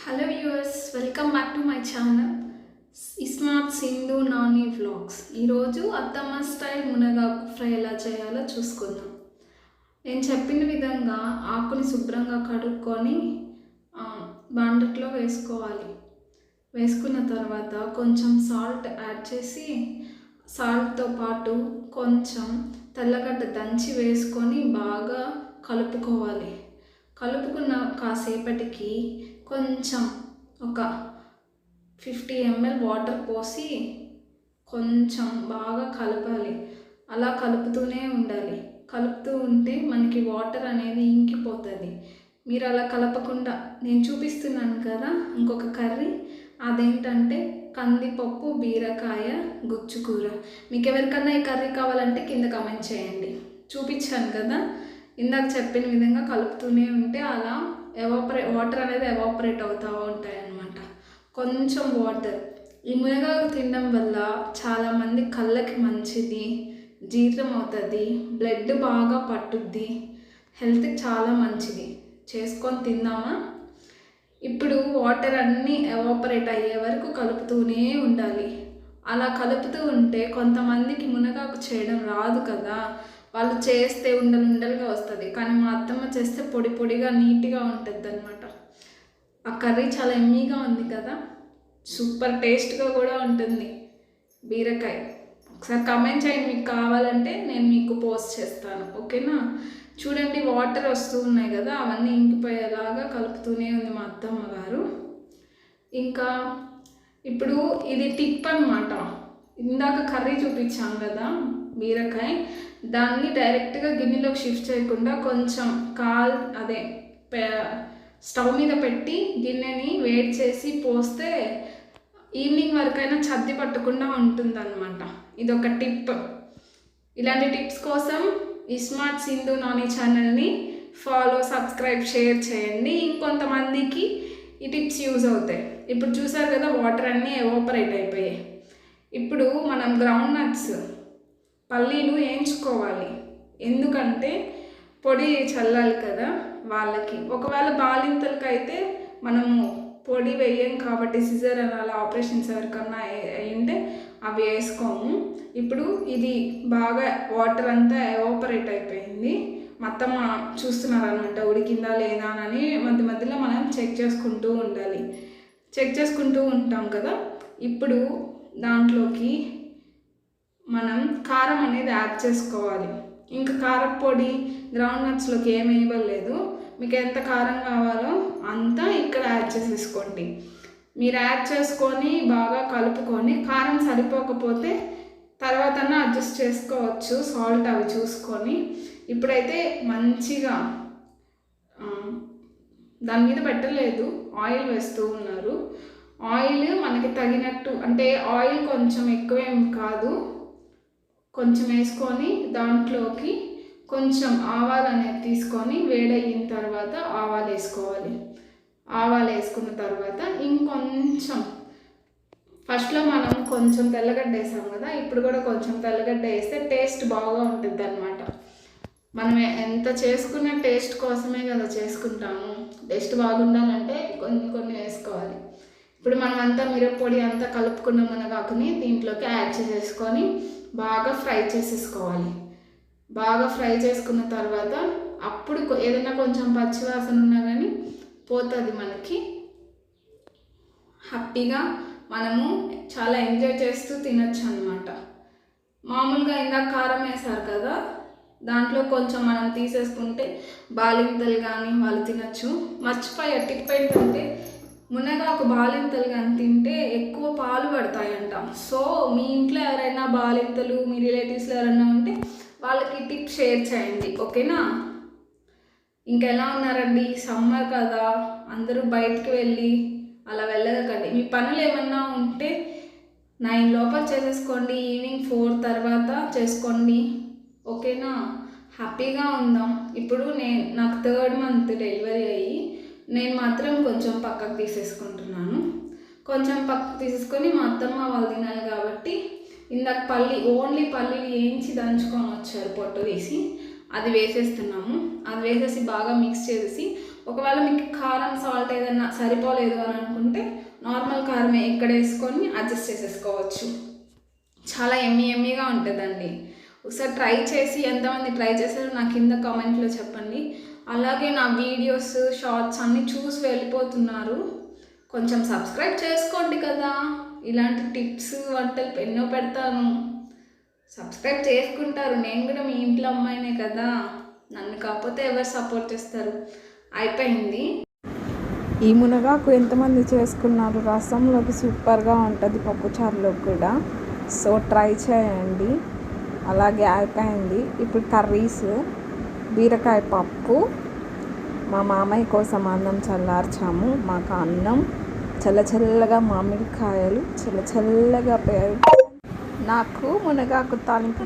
Hello viewers, welcome back to my channel smart Sindhu Nani vlogs. ఈరోజు అత్తమ్మ style మునగాకు fry ఎలా చేయాలో చూసుకుందాం. నేను చెప్పిన విధంగా ఆకుని శుభ్రంగా కడుక్కొని బాండట్లో వేసుకోవాలి. వేసుకున్న తర్వాత కొంచెం సాల్ట్ యాడ్ చేసి సాల్ట్తో పాటు కొంచెం తెల్లగడ్డ దంచి వేసుకొని బాగా కలుపుకోవాలి. కలుపుకున్న కాసేపటికి కొంచెం ఒక 50 ml వాటర్ పోసి కొంచెం బాగా కలపాలి. అలా కలుపుతూనే ఉండాలి. కలుపుతూ ఉంటే మనకి వాటర్ అనేది ఇంకిపోతుంది. మీరు అలా కలపకుండా నేను చూపిస్తున్నాను కదా ఇంకొక కర్రీ, అదేంటంటే కందిపప్పు బీరకాయ గుచ్చుకూర. మీకు ఎవరికన్నా ఈ కర్రీ కావాలంటే కింద కామెంట్ చేయండి. చూపించాను కదా, ఇందాక చెప్పిన విధంగా కలుపుతూనే ఉంటే అలా వాటర్ అనేది ఎవాపరేట్ అవుతూ ఉంటాయి అన్నమాట. కొంచెం వాటర్. ఈ మునగాకు తినడం వల్ల చాలామంది కళ్ళకి మంచిది, జీర్ణం అవుతుంది, బ్లడ్ బాగా పట్టుద్ది, హెల్త్కి చాలా మంచిది. చేసుకొని తిందామా? ఇప్పుడు వాటర్ అన్నీ ఎవాపరేట్ అయ్యే వరకు కలుపుతూనే ఉండాలి. అలా కలుపుతూ ఉంటే కొంతమందికి మునగాకు చేయడం రాదు కదా, వాళ్ళు చేస్తే ఉండలుగా వస్తుంది. కానీ మా అత్తమ్మ చేస్తే పొడి పొడిగా నీట్గా ఉంటుంది అన్నమాట. ఆ కర్రీ చాలా ఎమ్మీగా ఉంది కదా, సూపర్ టేస్ట్గా కూడా ఉంటుంది. బీరకాయ ఒకసారి కమెంట్ చేయండి, మీకు కావాలంటే నేను మీకు పోస్ట్ చేస్తాను, ఓకేనా? చూడండి, వాటర్ వస్తూ ఉన్నాయి కదా, అవన్నీ ఇంకిపోయేలాగా కలుపుతూనే ఉంది మా అత్తమ్మ గారు. ఇంకా ఇప్పుడు ఇది టిప్ అన్నమాట. ఇందాక కర్రీ చూపించాం కదా బీరకాయ, దాన్ని డైరెక్ట్గా గిన్నెలోకి షిఫ్ట్ చేయకుండా కొంచెం స్టవ్ మీద పెట్టి గిన్నెని వేడి చేసి పోస్తే ఈవినింగ్ వరకైనా చద్ది పట్టకుండా ఉంటుందన్నమాట. ఇది ఒక టిప్. ఇలాంటి టిప్స్ కోసం ఈ స్మార్ట్ సింధు నాని ఛానల్ని ఫాలో, సబ్స్క్రైబ్, షేర్ చేయండి. ఇంకొంతమందికి ఈ టిప్స్ యూజ్ అవుతాయి. ఇప్పుడు చూసారు కదా, వాటర్ అన్నీ ఎవాపరేట్ అయిపోయాయి. ఇప్పుడు మనం గ్రౌండ్ నట్స్ పల్లీలు వేయించుకోవాలి. ఎందుకంటే పొడి చల్లాలి కదా వాళ్ళకి. ఒకవేళ బాలింతలకి అయితే మనము పొడి వేయం కాబట్టి సిజర్ అలా ఆపరేషన్స్ ఎవరికన్నా అయ్యింటే అవి వేసుకోము. ఇప్పుడు ఇది బాగా వాటర్ అంతా ఎవాపరేట్ అయిపోయింది. మొత్తం చూస్తున్నారు అనమాట, ఉడికిందా లేదా అని మధ్య మధ్యలో మనం చెక్ చేసుకుంటూ ఉండాలి. చెక్ చేసుకుంటూ ఉంటాం కదా. ఇప్పుడు దాంట్లోకి మనం కారం అనేది యాడ్ చేసుకోవాలి. ఇంకా కారపొడి గ్రౌండ్ నట్స్లోకి ఏమి ఇవ్వలేదు. మీకు ఎంత కారం కావాలో అంతా ఇక్కడ యాడ్ చేసేసుకోండి. మీరు యాడ్ చేసుకొని బాగా కలుపుకొని కారం సరిపోకపోతే తర్వాత అడ్జస్ట్ చేసుకోవచ్చు, సాల్ట్ అవి చూసుకొని. ఇప్పుడైతే మంచిగా దాని మీద పెట్టలేదు, ఆయిల్ వేస్తూ ఉన్నారు. ఆయిల్ మనకి తగినట్టు, అంటే ఆయిల్ కొంచెం ఎక్కువేం కాదు, కొంచెం వేసుకొని దాంట్లోకి కొంచెం ఆవాలు అనేది తీసుకొని వేడయిన తర్వాత ఆవాలు వేసుకోవాలి. ఆవాలు వేసుకున్న తర్వాత ఇంకొంచెం, ఫస్ట్లో మనం కొంచెం తెల్లగడ్డ వేసాం కదా, ఇప్పుడు కూడా కొంచెం తెల్లగడ్డ వేస్తే టేస్ట్ బాగా ఉంటుంది అన్నమాట. మనం ఎంత చేసుకున్న టేస్ట్ కోసమే కదా చేసుకుంటాము. టేస్ట్ బాగుండాలంటే కొన్ని వేసుకోవాలి. ఇప్పుడు మనం అంతా మిరప్పొడి అంతా కలుపుకున్న మునగాకుని దీంట్లోకి యాడ్ చేసేసుకొని బాగా ఫ్రై చేసేసుకోవాలి. బాగా ఫ్రై చేసుకున్న తర్వాత అప్పుడు ఏదైనా కొంచెం పచ్చివాసన ఉన్నా కానీ పోతుంది మనకి. హ్యాపీగా మనము చాలా ఎంజాయ్ చేస్తూ తినచ్చు అన్నమాట. మామూలుగా ఇందాక కారం వేసారు కదా, దాంట్లో కొంచెం మనం తీసేసుకుంటే బాలింతలు కానీ వాళ్ళు తినచ్చు. మర్చిపోయే టిప్ ఏంటంటే, మునగాకు బాలింతలు కానీ తింటే ఎక్కువ పాలు పడతాయంట. సో మీ ఇంట్లో ఎవరైనా బాలింతలు, మీ రిలేటివ్స్లో ఎవరైనా ఉంటే వాళ్ళకి టిప్ షేర్ చేయండి, ఓకేనా? ఇంకెలా ఉన్నారండి? సమ్మర్ కదా, అందరూ బయటికి వెళ్ళి అలా వెళ్ళకండి. మీ పనులు ఏమన్నా ఉంటే 9 లోపల చేసేసుకోండి, ఈవినింగ్ 4 తర్వాత చేసుకోండి, ఓకేనా? హ్యాపీగా ఉందాం. ఇప్పుడు నాకు 3rd month డెలివరీ అయ్యి నేను మాత్రం కొంచెం పక్కకు తీసేసుకుంటున్నాను. కొంచెం పక్కకు తీసేసుకొని మా అత్తమ్మ వాళ్ళు తినాలి కాబట్టి ఇందాక ఓన్లీ పల్లీలు వేయించి దంచుకొని వచ్చారు పొట్టు తీసి, అది వేసేస్తున్నాము. అది వేసేసి బాగా మిక్స్ చేసి ఒకవేళ మీకు కారం సాల్ట్ ఏదైనా సరిపోలేదు అని అనుకుంటే నార్మల్ కారమే ఇక్కడ వేసుకొని అడ్జస్ట్ చేసేసుకోవచ్చు. చాలా ఎమ్మీగా ఉంటుందండి. ఒకసారి ట్రై చేసి ఎంతమంది ట్రై చేశారో నా కింద కామెంట్లో చెప్పండి. అలాగే నా వీడియోస్ షార్ట్స్ అన్నీ చూసి వెళ్ళిపోతున్నారు, కొంచెం సబ్స్క్రైబ్ చేసుకోండి కదా. ఇలాంటి టిప్స్ వంటలు ఎన్నో పెడతాను, సబ్స్క్రైబ్ చేసుకుంటారు. నేను కూడా మీ ఇంట్లో అమ్మాయినే కదా, నన్ను కాకపోతే ఎవరు సపోర్ట్ చేస్తారు. అయిపోయింది. ఈ మునగాకు ఎంతమంది చేసుకున్నారు? రసంలోకి సూపర్గా ఉంటుంది, పప్పుచారులోకి కూడా. సో ట్రై చేయండి. అలాగే అయిపోయింది. ఇప్పుడు కర్రీస్, బీరకాయ పప్పు, మా మామయ్య కోసం అన్నం చల్లార్చాము. మాకు అన్నం చల్లగా, మామిడికాయలు చల్లగా, నాకు మునగాకు తాలింపు